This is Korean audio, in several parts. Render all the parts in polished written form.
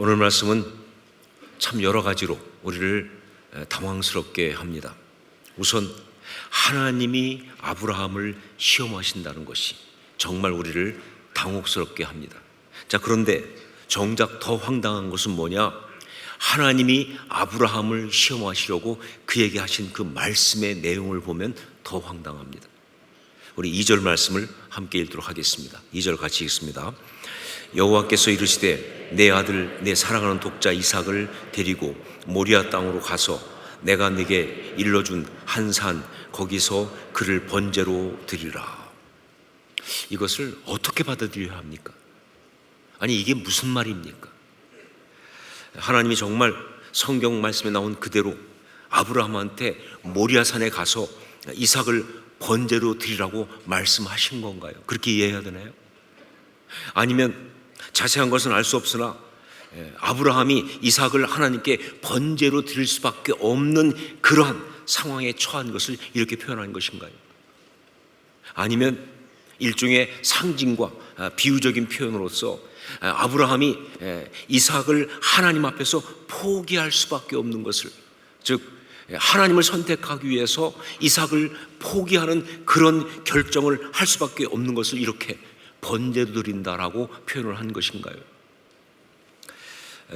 오늘 말씀은 참 여러 가지로 우리를 당황스럽게 합니다. 우선 하나님이 아브라함을 시험하신다는 것이 정말 우리를 당혹스럽게 합니다. 자, 그런데 정작 더 황당한 것은 뭐냐? 하나님이 아브라함을 시험하시려고 그에게 하신 그 말씀의 내용을 보면 더 황당합니다. 우리 2절 말씀을 함께 읽도록 하겠습니다. 2절 같이 읽습니다. 여호와께서 이르시되 내 아들 내 사랑하는 독자 이삭을 데리고 모리아 땅으로 가서 내가 네게 일러준 한 산 거기서 그를 번제로 드리라. 이것을 어떻게 받아들여야 합니까? 아니, 이게 무슨 말입니까? 하나님이 정말 성경 말씀에 나온 그대로 아브라함한테 모리아산에 가서 이삭을 번제로 드리라고 말씀하신 건가요? 그렇게 이해해야 되나요? 아니면 자세한 것은 알 수 없으나 아브라함이 이삭을 하나님께 번제로 드릴 수밖에 없는 그러한 상황에 처한 것을 이렇게 표현한 것인가요? 아니면 일종의 상징과 비유적인 표현으로서 아브라함이 이삭을 하나님 앞에서 포기할 수밖에 없는 것을, 즉 하나님을 선택하기 위해서 이삭을 포기하는 그런 결정을 할 수밖에 없는 것을 이렇게 번제로 드린다라고 표현을 한 것인가요?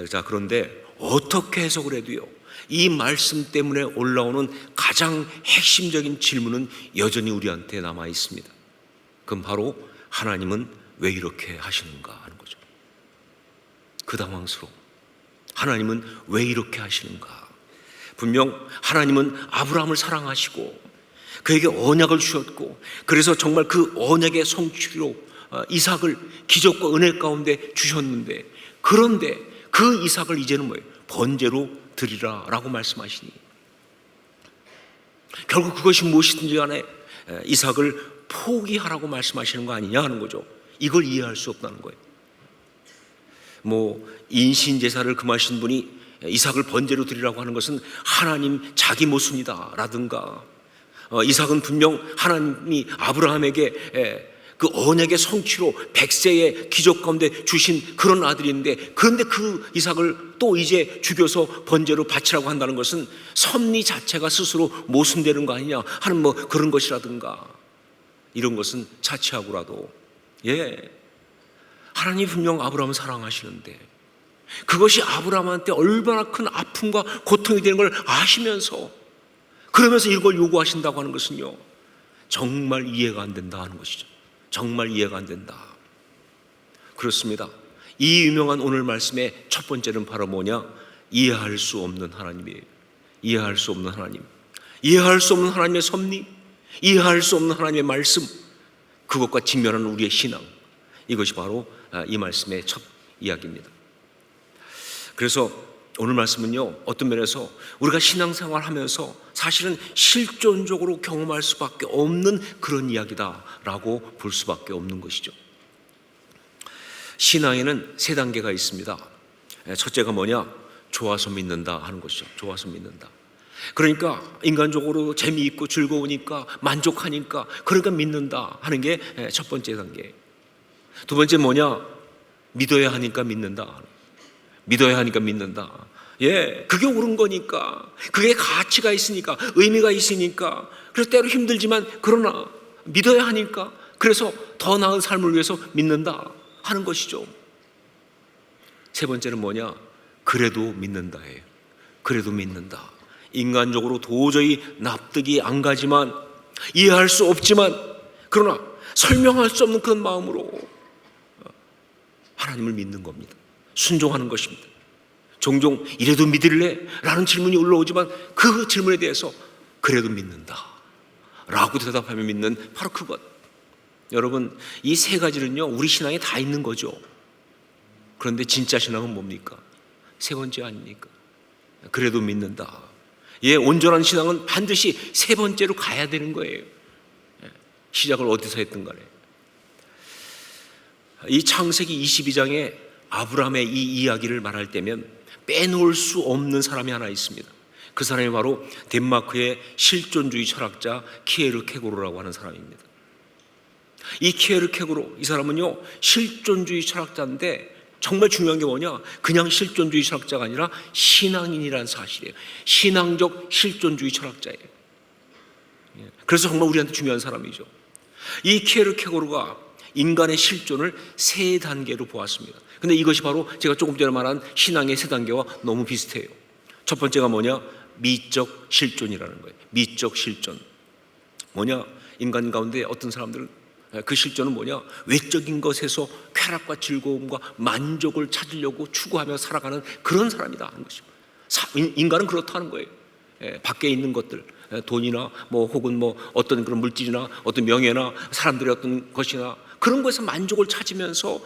자, 그런데 어떻게 해석을 해도요, 이 말씀 때문에 올라오는 가장 핵심적인 질문은 여전히 우리한테 남아 있습니다. 그럼 바로 하나님은 왜 이렇게 하시는가 하는 거죠. 그 당황스러움. 하나님은 왜 이렇게 하시는가? 분명 하나님은 아브라함을 사랑하시고 그에게 언약을 주셨고, 그래서 정말 그 언약의 성취로 이삭을 기적과 은혜 가운데 주셨는데, 그런데 그 이삭을 이제는 뭐예요? 번제로 드리라 라고 말씀하시니, 결국 그것이 무엇이든지 간에 이삭을 포기하라고 말씀하시는 거 아니냐 하는 거죠. 이걸 이해할 수 없다는 거예요. 인신제사를 금하신 분이 이삭을 번제로 드리라고 하는 것은 하나님 자기 모순이다 라든가, 이삭은 분명 하나님이 아브라함에게 그 언약의 성취로 100세의 기적 가운데 주신 그런 아들인데, 그런데 그 이삭을 또 이제 죽여서 번제로 바치라고 한다는 것은 섭리 자체가 스스로 모순되는 거 아니냐 하는 그런 것이라든가, 이런 것은 자취하고라도 하나님이 분명 아브라함을 사랑하시는데 그것이 아브라함한테 얼마나 큰 아픔과 고통이 되는 걸 아시면서 그러면서 이걸 요구하신다고 하는 것은요, 정말 이해가 안 된다 하는 것이죠. 정말 이해가 안 된다. 그렇습니다. 이 유명한 오늘 말씀의 첫 번째는 바로 뭐냐? 이해할 수 없는 하나님이에요. 이해할 수 없는 하나님, 이해할 수 없는 하나님의 섭리, 이해할 수 없는 하나님의 말씀, 그것과 직면하는 우리의 신앙, 이것이 바로 이 말씀의 첫 이야기입니다. 그래서 오늘 말씀은요, 어떤 면에서 우리가 신앙생활 하면서 사실은 실존적으로 경험할 수밖에 없는 그런 이야기다라고 볼 수밖에 없는 것이죠. 신앙에는 세 단계가 있습니다. 첫째가 뭐냐? 좋아서 믿는다 하는 것이죠. 좋아서 믿는다. 그러니까 인간적으로 재미있고 즐거우니까, 만족하니까, 그러니까 믿는다 하는 게 첫 번째 단계. 두 번째 뭐냐? 믿어야 하니까 믿는다. 믿어야 하니까 믿는다. 그게 옳은 거니까, 그게 가치가 있으니까, 의미가 있으니까, 그래서 때로 힘들지만 그러나 믿어야 하니까, 그래서 더 나은 삶을 위해서 믿는다 하는 것이죠. 세 번째는 뭐냐? 그래도 믿는다예요. 그래도 믿는다. 인간적으로 도저히 납득이 안 가지만, 이해할 수 없지만, 그러나 설명할 수 없는 그런 마음으로 하나님을 믿는 겁니다. 순종하는 것입니다. 종종 이래도 믿을래? 라는 질문이 올라오지만 그 질문에 대해서 그래도 믿는다 라고 대답하며 믿는 바로 그것. 여러분, 이 세 가지는요, 우리 신앙에 다 있는 거죠. 그런데 진짜 신앙은 뭡니까? 세 번째 아닙니까? 그래도 믿는다. 온전한 신앙은 반드시 세 번째로 가야 되는 거예요. 시작을 어디서 했든 간에. 이 창세기 22장에 아브라함의 이 이야기를 말할 때면 빼놓을 수 없는 사람이 하나 있습니다. 그 사람이 바로 덴마크의 실존주의 철학자 키에르케고르라고 하는 사람입니다. 이 키에르케고르, 이 사람은요, 실존주의 철학자인데 정말 중요한 게 뭐냐? 그냥 실존주의 철학자가 아니라 신앙인이라는 사실이에요. 신앙적 실존주의 철학자예요. 그래서 정말 우리한테 중요한 사람이죠. 이 키에르케고르가 인간의 실존을 세 단계로 보았습니다. 근데 이것이 바로 제가 조금 전에 말한 신앙의 세 단계와 너무 비슷해요. 첫 번째가 뭐냐? 미적 실존이라는 거예요. 미적 실존. 뭐냐? 인간 가운데 어떤 사람들은 그 실존은 뭐냐? 외적인 것에서 쾌락과 즐거움과 만족을 찾으려고 추구하며 살아가는 그런 사람이다 하는 것이죠. 인간은 그렇다는 거예요. 밖에 있는 것들, 돈이나 뭐 혹은 뭐 어떤 그런 물질이나 어떤 명예나 사람들의 어떤 것이나 그런 것에서 만족을 찾으면서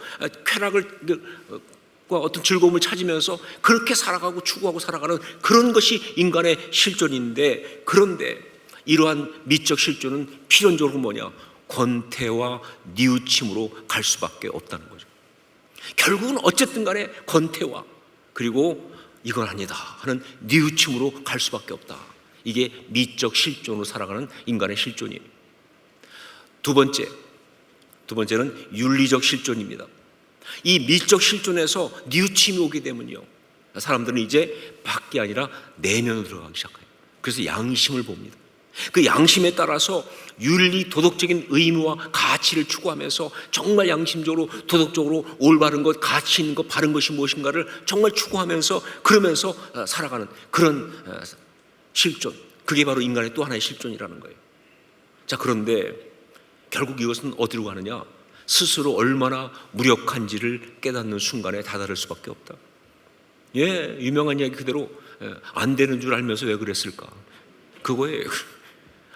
쾌락을 어떤 즐거움을 찾으면서 그렇게 살아가고 추구하고 살아가는 그런 것이 인간의 실존인데, 그런데 이러한 미적 실존은 필연적으로 뭐냐? 권태와 뉘우침으로 갈 수밖에 없다는 거죠. 결국은 어쨌든 간에 권태와 그리고 이건 아니다 하는 뉘우침으로 갈 수밖에 없다. 이게 미적 실존으로 살아가는 인간의 실존이에요. 두 번째는 윤리적 실존입니다. 이 미적 실존에서 뉘우침이 오게 되면요, 사람들은 이제 밖이 아니라 내면으로 들어가기 시작해요. 그래서 양심을 봅니다. 그 양심에 따라서 윤리, 도덕적인 의무와 가치를 추구하면서 정말 양심적으로 도덕적으로 올바른 것, 가치 있는 것, 바른 것이 무엇인가를 정말 추구하면서 그러면서 살아가는 그런 실존, 그게 바로 인간의 또 하나의 실존이라는 거예요. 자, 그런데 결국 이것은 어디로 가느냐? 스스로 얼마나 무력한지를 깨닫는 순간에 다다를 수밖에 없다. 유명한 이야기 그대로 안 되는 줄 알면서 왜 그랬을까? 그거예요.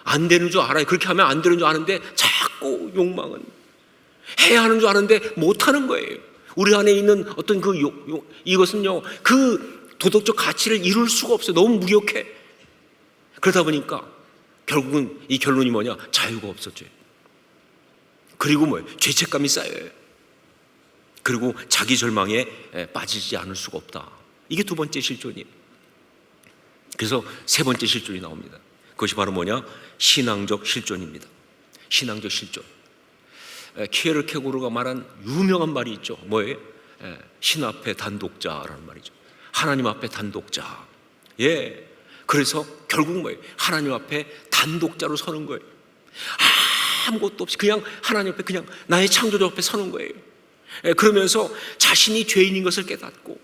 안 되는 줄 알아요. 그렇게 하면 안 되는 줄 아는데 자꾸 욕망은 해야 하는 줄 아는데 못하는 거예요. 우리 안에 있는 어떤 그 이것은요, 그 도덕적 가치를 이룰 수가 없어요. 너무 무력해. 그러다 보니까 결국은 이 결론이 뭐냐? 자유가 없었죠. 그리고 뭐예요? 죄책감이 쌓여요. 그리고 자기 절망에 빠지지 않을 수가 없다. 이게 두 번째 실존이에요. 그래서 세 번째 실존이 나옵니다. 그것이 바로 뭐냐? 신앙적 실존입니다. 신앙적 실존. 키에르케고르가 말한 유명한 말이 있죠. 뭐예요? 신 앞에 단독자라는 말이죠. 하나님 앞에 단독자. 그래서 결국 뭐예요? 하나님 앞에 단독자로 서는 거예요. 아무것도 없이 그냥 하나님 앞에, 그냥 나의 창조주 앞에 서는 거예요. 그러면서 자신이 죄인인 것을 깨닫고,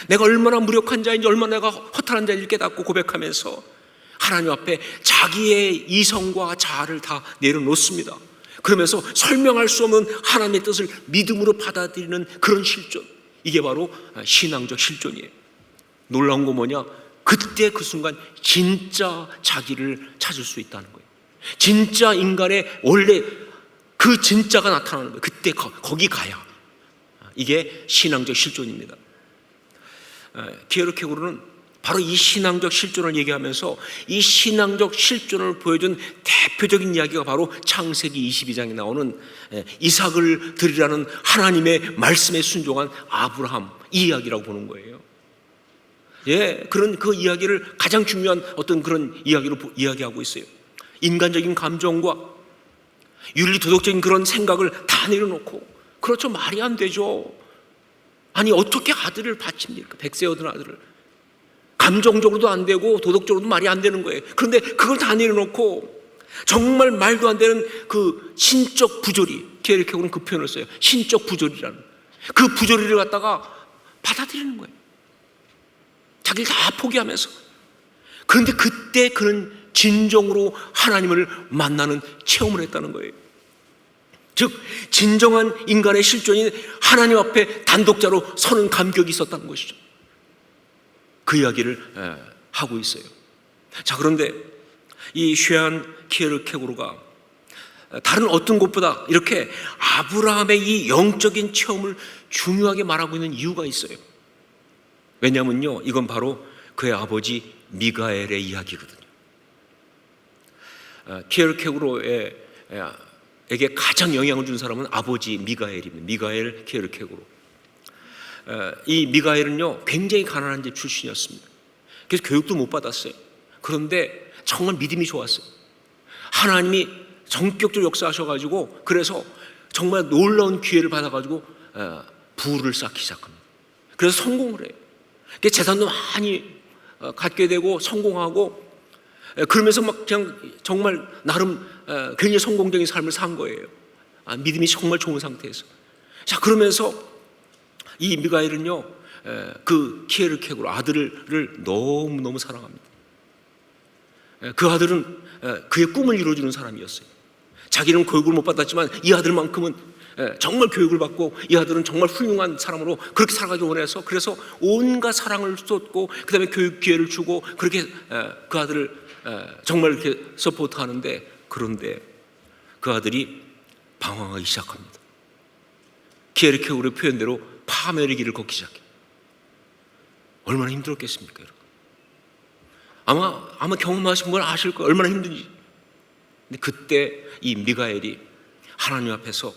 내가 얼마나 무력한 자인지, 얼마나 내가 허탈한 자인지 깨닫고 고백하면서 하나님 앞에 자기의 이성과 자아를 다 내려놓습니다. 그러면서 설명할 수 없는 하나님의 뜻을 믿음으로 받아들이는 그런 실존, 이게 바로 신앙적 실존이에요. 놀라운 거 뭐냐? 그때 그 순간 진짜 자기를 찾을 수 있다는 거예요. 진짜 인간의 원래 그 진짜가 나타나는 거예요. 그때 거기 가야. 이게 신앙적 실존입니다. 키에르케고르는 바로 이 신앙적 실존을 얘기하면서 이 신앙적 실존을 보여준 대표적인 이야기가 바로 창세기 22장에 나오는 이삭을 드리라는 하나님의 말씀에 순종한 아브라함, 이 이야기라고 보는 거예요. 그런 그 이야기를 가장 중요한 어떤 그런 이야기로 이야기하고 있어요. 인간적인 감정과 윤리 도덕적인 그런 생각을 다 내려놓고, 그렇죠, 말이 안 되죠. 아니 어떻게 아들을 바칩니까? 100세 얻은 아들을. 감정적으로도 안 되고 도덕적으로도 말이 안 되는 거예요. 그런데 그걸 다 내려놓고 정말 말도 안 되는 그 신적 부조리, 키에르케고르는 그 표현을 써요. 신적 부조리라는 그 부조리를 갖다가 받아들이는 거예요. 자기를 다 포기하면서. 그런데 그때 그는 진정으로 하나님을 만나는 체험을 했다는 거예요. 즉 진정한 인간의 실존인 하나님 앞에 단독자로 서는 감격이 있었다는 것이죠. 그 이야기를 하고 있어요. 자, 그런데 이 쉐안 키에르케고르가 다른 어떤 곳보다 이렇게 아브라함의 이 영적인 체험을 중요하게 말하고 있는 이유가 있어요. 왜냐하면요, 이건 바로 그의 아버지 미가엘의 이야기거든요. 키에르케고르에게 가장 영향을 준 사람은 아버지 미가엘입니다. 미가엘 키에르케고르. 이 미가엘은요, 굉장히 가난한 집 출신이었습니다. 그래서 교육도 못 받았어요. 그런데 정말 믿음이 좋았어요. 하나님이 전격적으로 역사하셔가지고, 그래서 정말 놀라운 기회를 받아가지고 부를 쌓기 시작합니다. 그래서 성공을 해요. 재산도 많이 갖게 되고 성공하고, 그러면서 막 그냥 정말 나름 굉장히 성공적인 삶을 산 거예요. 믿음이 정말 좋은 상태에서. 자, 그러면서 이 미가엘은요, 그 키에르케고르 아들을 너무너무 사랑합니다. 그 아들은 그의 꿈을 이루어주는 사람이었어요. 자기는 교육을 못 받았지만 이 아들만큼은 정말 교육을 받고, 이 아들은 정말 훌륭한 사람으로 그렇게 살아가기 원해서, 그래서 온갖 사랑을 쏟고 그 다음에 교육 기회를 주고, 그렇게 그 아들을 정말 이렇게 서포트하는데, 그런데 그 아들이 방황하기 시작합니다. 키에르케고르의 표현대로 파멸의 길을 걷기 시작해요. 얼마나 힘들었겠습니까, 여러분? 아마 경험하신 분 아실 거예요. 얼마나 힘든지. 근데 그때 이 미가엘이 하나님 앞에서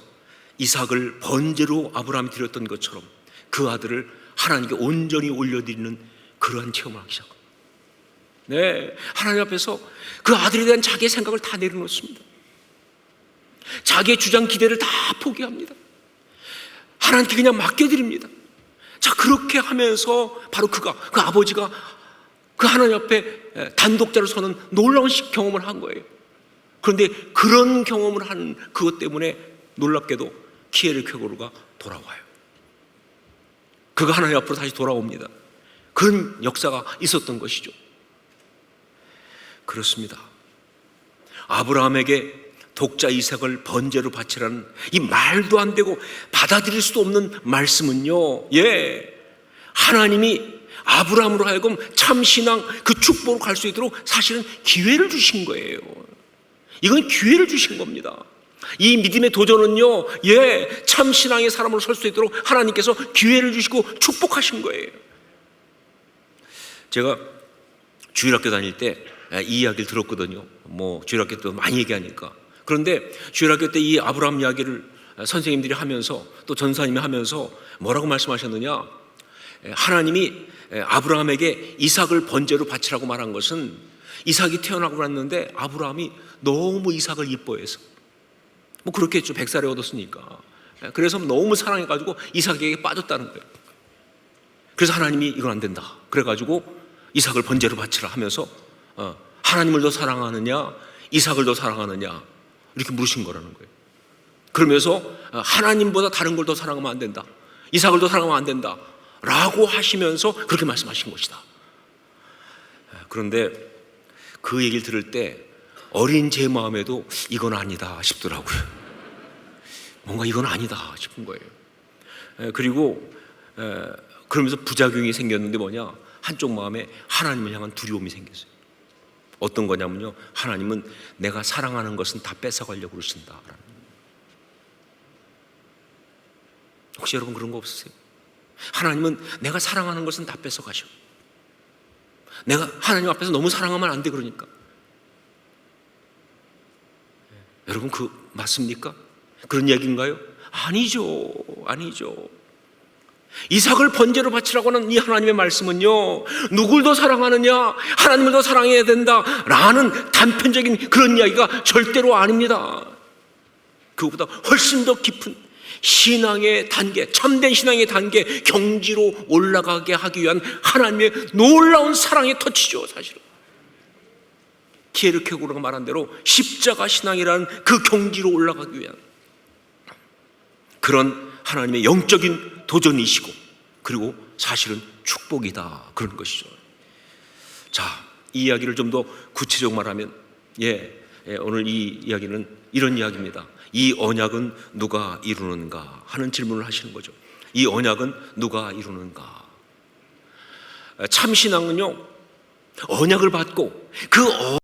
이삭을 번제로 아브라함이 드렸던 것처럼 그 아들을 하나님께 온전히 올려드리는 그러한 체험을 하기 시작합니다. 네, 하나님 앞에서 그 아들에 대한 자기의 생각을 다 내려놓습니다. 자기의 주장 기대를 다 포기합니다. 하나님께 그냥 맡겨드립니다. 자, 그렇게 하면서 바로 그 아버지가 그 하나님 앞에 단독자로 서는 놀라운 경험을 한 거예요. 그런데 그런 경험을 하는 그것 때문에 놀랍게도 키에르케고르가 돌아와요. 그가 하나님 앞으로 다시 돌아옵니다. 그런 역사가 있었던 것이죠. 그렇습니다. 아브라함에게 독자 이삭을 번제로 바치라는 이 말도 안 되고 받아들일 수도 없는 말씀은요, 하나님이 아브라함으로 하여금 참신앙 그 축복으로 갈 수 있도록 사실은 기회를 주신 거예요. 이건 기회를 주신 겁니다. 이 믿음의 도전은요, 참신앙의 사람으로 설 수 있도록 하나님께서 기회를 주시고 축복하신 거예요. 제가 주일학교 다닐 때 이 이야기를 들었거든요. 주일학교 때 많이 얘기하니까. 그런데 주일학교 때 이 아브라함 이야기를 선생님들이 하면서, 또 전사님이 하면서 뭐라고 말씀하셨느냐, 하나님이 아브라함에게 이삭을 번제로 바치라고 말한 것은, 이삭이 태어나고 났는데 아브라함이 너무 이삭을 이뻐해서, 그렇겠죠. 100살에 얻었으니까. 그래서 너무 사랑해가지고 이삭에게 빠졌다는 거예요. 그래서 하나님이 이건 안 된다. 그래가지고 이삭을 번제로 바치라 하면서 하나님을 더 사랑하느냐, 이삭을 더 사랑하느냐, 이렇게 물으신 거라는 거예요. 그러면서 하나님보다 다른 걸 더 사랑하면 안 된다, 이삭을 더 사랑하면 안 된다 라고 하시면서 그렇게 말씀하신 것이다. 그런데 그 얘기를 들을 때 어린 제 마음에도 이건 아니다 싶더라고요. 뭔가 이건 아니다 싶은 거예요. 그리고 그러면서 부작용이 생겼는데 뭐냐, 한쪽 마음에 하나님을 향한 두려움이 생겼어요. 어떤 거냐면요, 하나님은 내가 사랑하는 것은 다 뺏어가려고 그러신다. 혹시 여러분 그런 거 없으세요? 하나님은 내가 사랑하는 것은 다 뺏어가셔. 내가 하나님 앞에서 너무 사랑하면 안 돼, 그러니까. 여러분 그 맞습니까? 그런 얘기인가요? 아니죠. 이삭을 번제로 바치라고 하는 이 하나님의 말씀은요, 누굴 더 사랑하느냐, 하나님을 더 사랑해야 된다라는 단편적인 그런 이야기가 절대로 아닙니다. 그것보다 훨씬 더 깊은 신앙의 단계, 참된 신앙의 단계, 경지로 올라가게 하기 위한 하나님의 놀라운 사랑의 터치죠, 사실은. 키에르케고르가 말한 대로 십자가 신앙이라는 그 경지로 올라가기 위한 그런 하나님의 영적인 도전이시고, 그리고 사실은 축복이다, 그런 것이죠. 자, 이 이야기를 좀 더 구체적으로 말하면, 오늘 이 이야기는 이런 이야기입니다. 이 언약은 누가 이루는가 하는 질문을 하시는 거죠. 이 언약은 누가 이루는가? 참신앙은요, 언약을 받고 그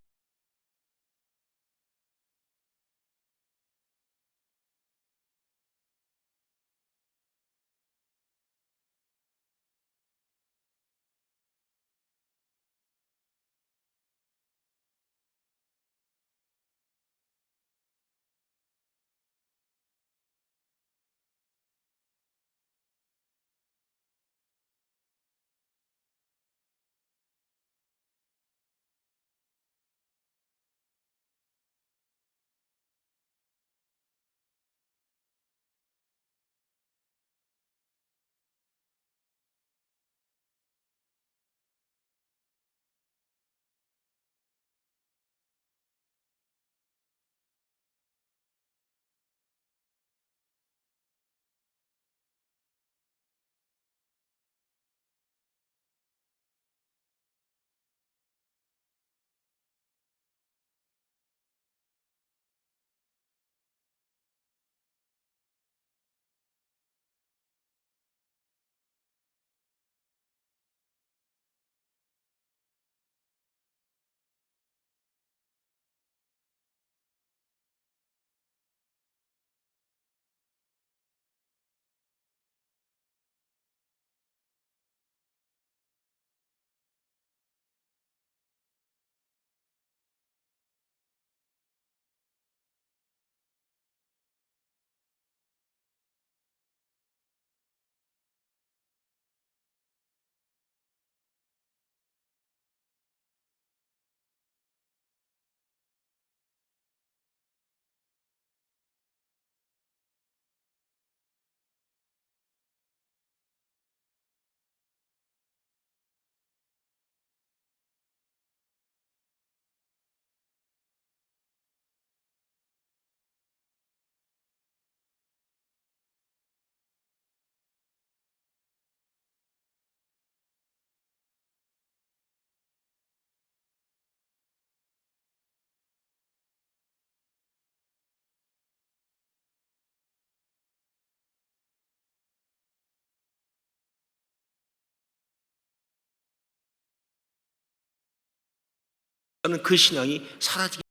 그 신앙이 사라지게